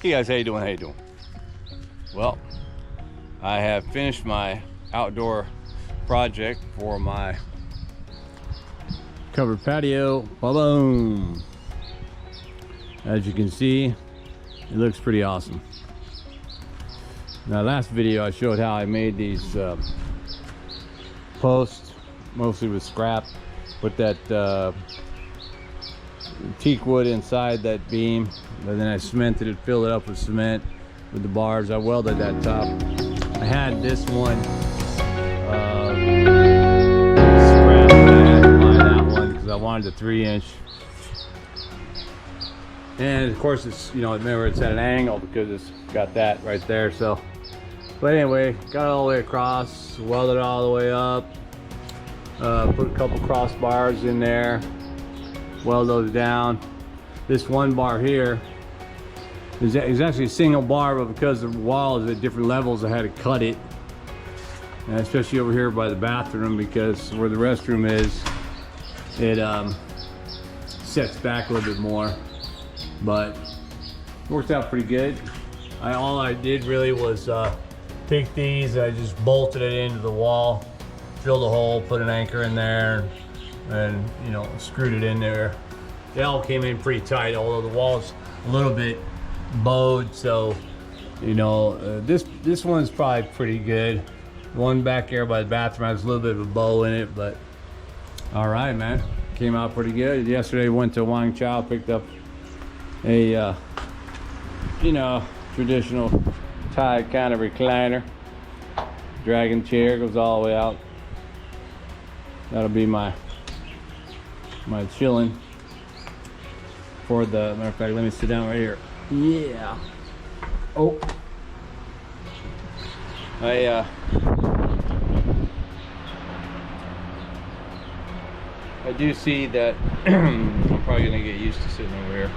Hey guys, how you doing? How you doing? Well, I have finished my outdoor project for my covered patio. Boom! As you can see, it looks pretty awesome. Now, last video I showed how I made these posts, mostly with scrap. Put that teak wood inside that beam, but then I cemented it, filled it up with cement with the bars. I welded that top. I had this one scrap, but I had to buy that one because I wanted a 3-inch. And of course, it's, you know, remember it's at an angle because it's got that right there. So, but anyway, got it all the way across, welded it all the way up, put a couple crossbars in there, weld those down. This one bar here is actually a single bar, but because the wall is at different levels, I had to cut it. And especially over here by the bathroom, because where the restroom is, it sets back a little bit more. But it worked out pretty good. All I did really was take these, I just bolted it into the wall, drilled a hole, put an anchor in there, and you know, screwed it in there. They all came in pretty tight, although the wall's a little bit bowed, so you know, this one's probably pretty good. The one back there by the bathroom has a little bit of a bow in it, but all right, man, came out pretty good. Yesterday went to Wang Chao, picked up a you know, traditional Thai kind of recliner, dragon chair, goes all the way out. That'll be my chilling for the, matter of fact, let me sit down right here. Yeah. Oh, I do see that I'm probably gonna get used to sitting over here.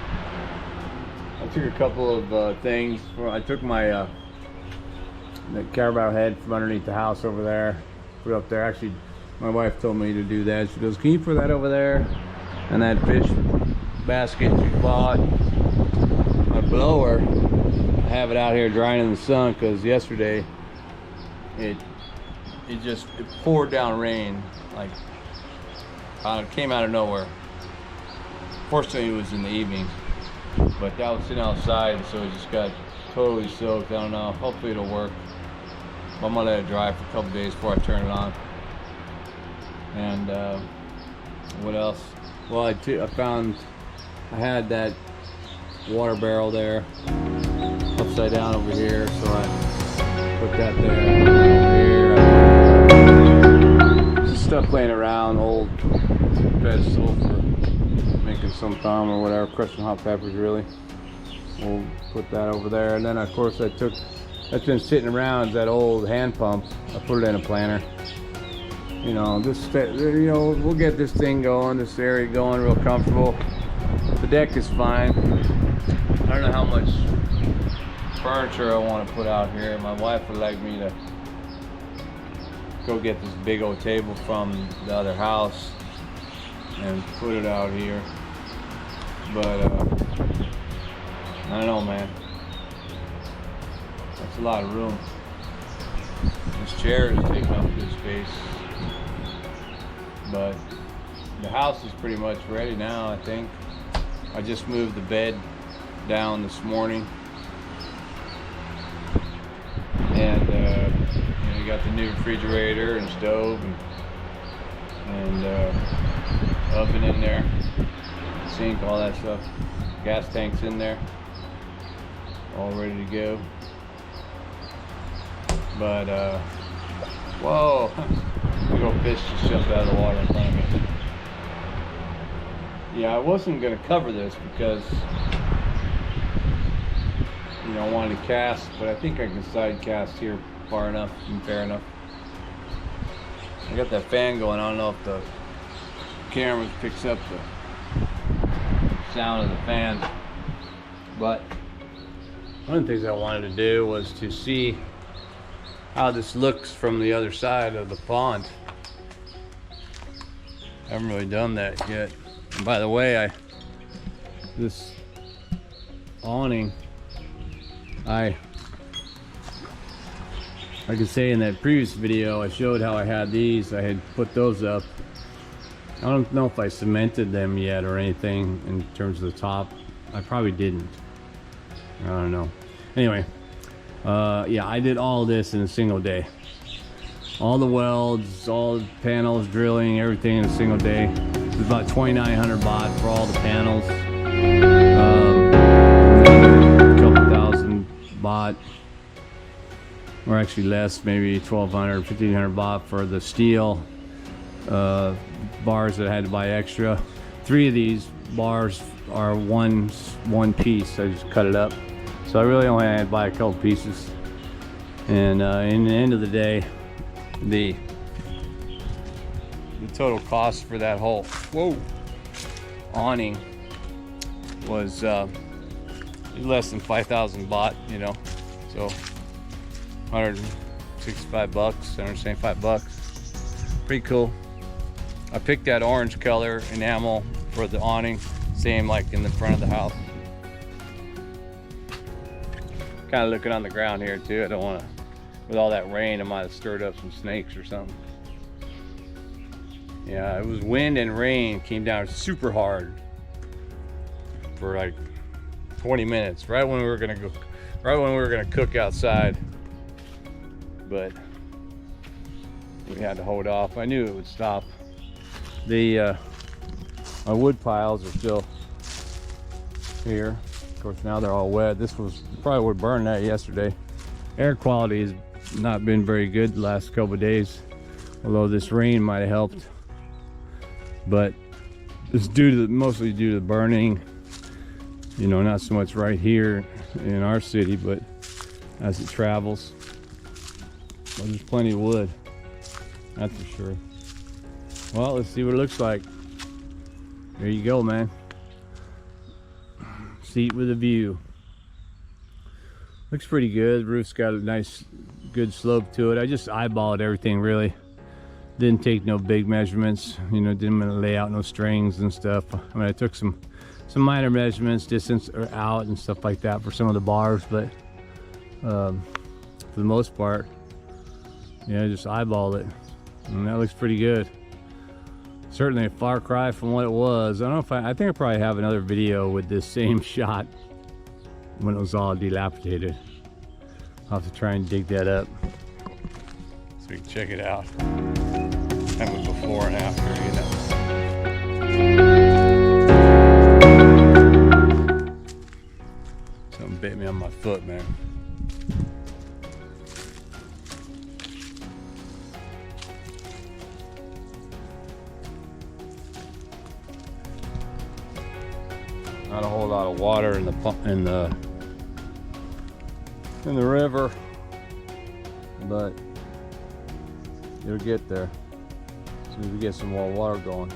I took a couple of things. I took my the carabao head from underneath the house over there, put it up there. Actually, my wife told me to do that. She goes, "Can you put that over there?" And that fish basket you bought. My blower, I have it out here drying in the sun because yesterday it poured down rain, like it came out of nowhere. Fortunately, it was in the evening, but that was sitting outside, so it just got totally soaked. I don't know. Hopefully it'll work. I'm gonna let it dry for a couple days before I turn it on. And what else? Well, I found I had that water barrel there upside down over here, so I put that there. Over here, just stuff laying around, old vegetable for making some thumb or whatever, crushing hot peppers really. We'll put that over there, and then of course that's been sitting around, that old hand pump. I put it in a planter. You know, we'll get this thing going, this area going real comfortable. The deck is fine. I don't know how much furniture I want to put out here. My wife would like me to go get this big old table from the other house and put it out here. But I don't know, man. That's a lot of room. This chair is taking up good space. But the house is pretty much ready now, I think. I just moved the bed down this morning. And you know, you got the new refrigerator and stove and oven in there, sink, all that stuff. Gas tank's in there, all ready to go. But whoa, big old fish just jumped out of the water in front of me. Yeah, I wasn't gonna cover this because, you know, I wanted to cast, but I think I can side cast here far enough and fair enough. I got that fan going. I don't know if the camera picks up the sound of the fan, but one of the things I wanted to do was to see how this looks from the other side of the pond. I haven't really done that yet. And by the way, this awning Like I say in that previous video, I showed how I had these. I had put those up. I don't know if I cemented them yet or anything in terms of the top. I probably didn't. I don't know. Anyway, yeah, I did all this in a single day. All the welds, all the panels, drilling, everything in a single day. It was about 2,900 baht for all the panels. A couple thousand baht, or actually less, maybe 1,200, 1,500 baht for the steel bars that I had to buy extra. 3 of these bars are one piece. I just cut it up, so I really only had to buy a couple pieces. And in the end of the day, the total cost for that whole awning was less than 5,000 baht, you know, so 165 bucks, 175 bucks. Pretty cool. I picked that orange color enamel for the awning, same like in the front of the house. Kind of looking on the ground here too. I don't want to, with all that rain, I might have stirred up some snakes or something. Yeah, it was wind and rain, came down super hard for like 20 minutes, right when we were gonna cook outside. But we had to hold off. I knew it would stop. My wood piles are still here. Of course, now they're all wet. This was probably would burn that yesterday. Air quality has not been very good the last couple of days, although this rain might have helped. But it's mostly due to the burning. You know, not so much right here in our city, but as it travels. Well, there's plenty of wood, that's for sure. Well, let's see what it looks like. There you go, man. Seat with a view. Looks pretty good. The roof's got a nice, good slope to it. I just eyeballed everything, really. Didn't take no big measurements. You know, didn't lay out no strings and stuff. I mean, I took some minor measurements, distance out and stuff like that for some of the bars, but for the most part, yeah, just eyeballed it, and that looks pretty good. Certainly a far cry from what it was. I don't know if I think I probably have another video with this same shot when it was all dilapidated. I'll have to try and dig that up so we can check it out. Have it before and after, you know. Something bit me on my foot, man. Not a whole lot of water in the river, but it'll get there as soon as we get some more water going.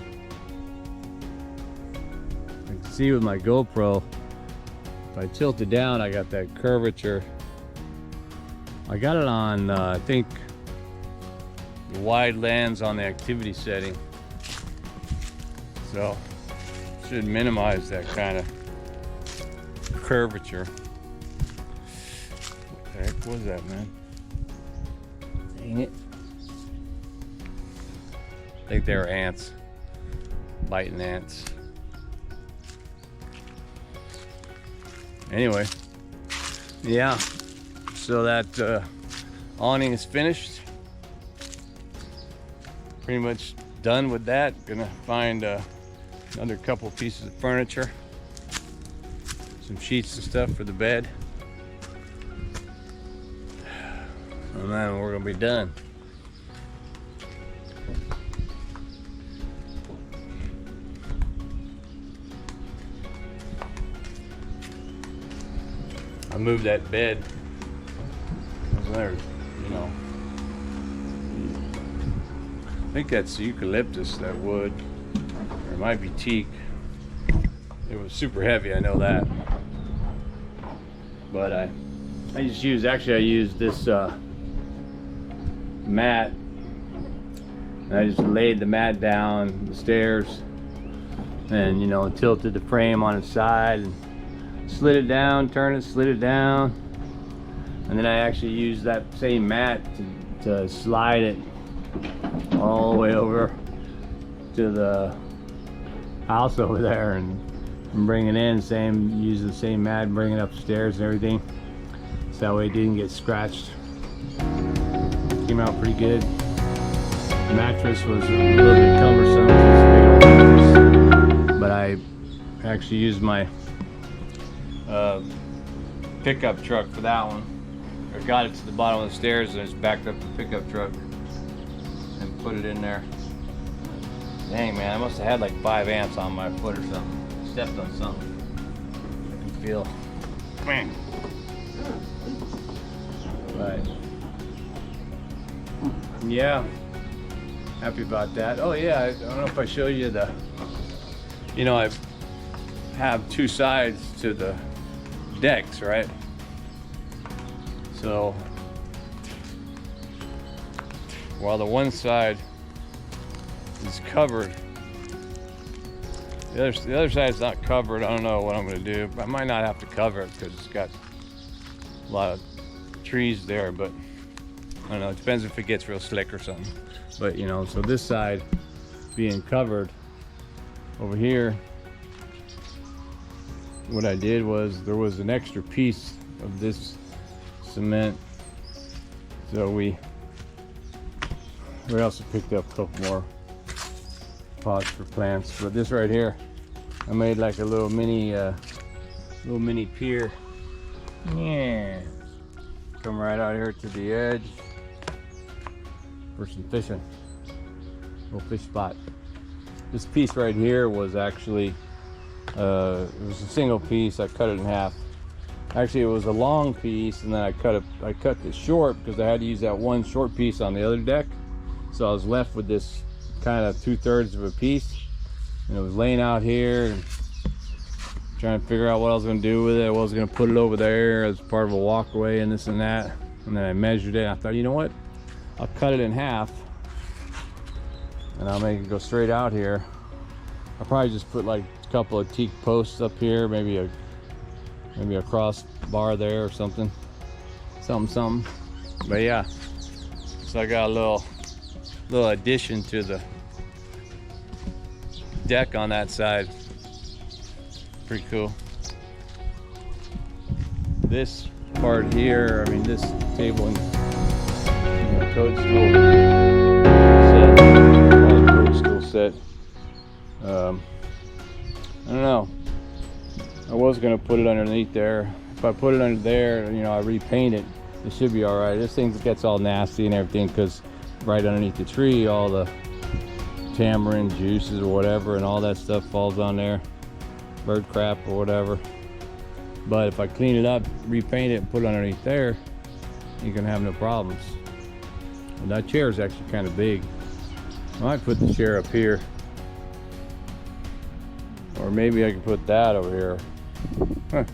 I can see with my GoPro, if I tilt it down, I got that curvature. I got it on, I think, the wide lens on the activity setting, so should minimize that kind of curvature. What the heck was that, man? Dang it. I think they were ants. Biting ants. Anyway. Yeah. So that awning is finished. Pretty much done with that. Gonna find another couple pieces of furniture, some sheets and stuff for the bed, and then we're gonna be done. I moved that bed. There, you know. I think that's eucalyptus, that wood. Or it might be teak. It was super heavy, I know that. But I just used, actually I used this mat. And I just laid the mat down the stairs and, you know, tilted the frame on its side and slid it down, turned it, slid it down. And then I actually used that same mat to slide it all the way over to the house over there and bring it in. Use the same mat and bring it upstairs and everything, so that way it didn't get scratched. Came out pretty good. The mattress was a little bit cumbersome, it's a big old mattress, but I actually used my pickup truck for that one. I got it to the bottom of the stairs and just backed up the pickup truck and put it in there. Dang, man, I must have had like 5 amps on my foot or something. Stepped on something. I can feel. Man. But yeah, happy about that. Oh yeah, I don't know if I showed you the, you know, I have 2 sides to the decks, right? So while the one side is covered, the other side is not covered. I don't know what I'm going to do. I might not have to cover it because it's got a lot of trees there, but I don't know. It depends if it gets real slick or something. But you know, so this side being covered over here, what I did was there was an extra piece of this cement, so we also picked up a couple more pots for plants. But this right here, I made like a little mini pier. Yeah, come right out here to the edge for some fishing. Little fish spot. This piece right here was actually it was a single piece. I cut it in half. Actually, it was a long piece, and then I cut it short because I had to use that one short piece on the other deck. So I was left with this kind of 2/3 of a piece, and it was laying out here and trying to figure out what I was going to do with it. I was going to put it over there as part of a walkway and this and that. And then I measured it. And I thought, you know what? I'll cut it in half, and I'll make it go straight out here. I'll probably just put like a couple of teak posts up here, maybe a cross bar there or something. But yeah, so I got a little addition to the deck on that side. Pretty cool. This part here, I mean, this table and toadstool set. I don't know. I was gonna put it underneath there. If I put it under there, you know, I repaint it, it should be all right. This thing gets all nasty and everything because right underneath the tree, all the tamarind juices or whatever and all that stuff falls on there, bird crap or whatever. But if I clean it up, repaint it, and put it underneath there, you can have no problems. And that chair is actually kind of big. I might put the chair up here, or maybe I could put that over here. Huh.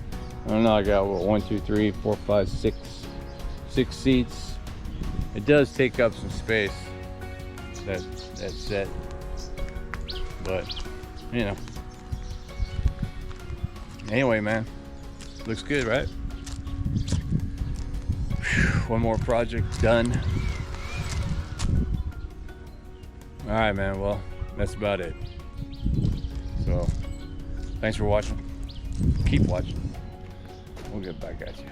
I don't know. I got what, 1, 2, 3, 4, 5, 6 seats. It does take up some space, that set, but you know. Anyway, man, looks good, right? Whew, one more project done. All right, man. Well, that's about it. So, thanks for watching. Keep watching. We'll get back at you.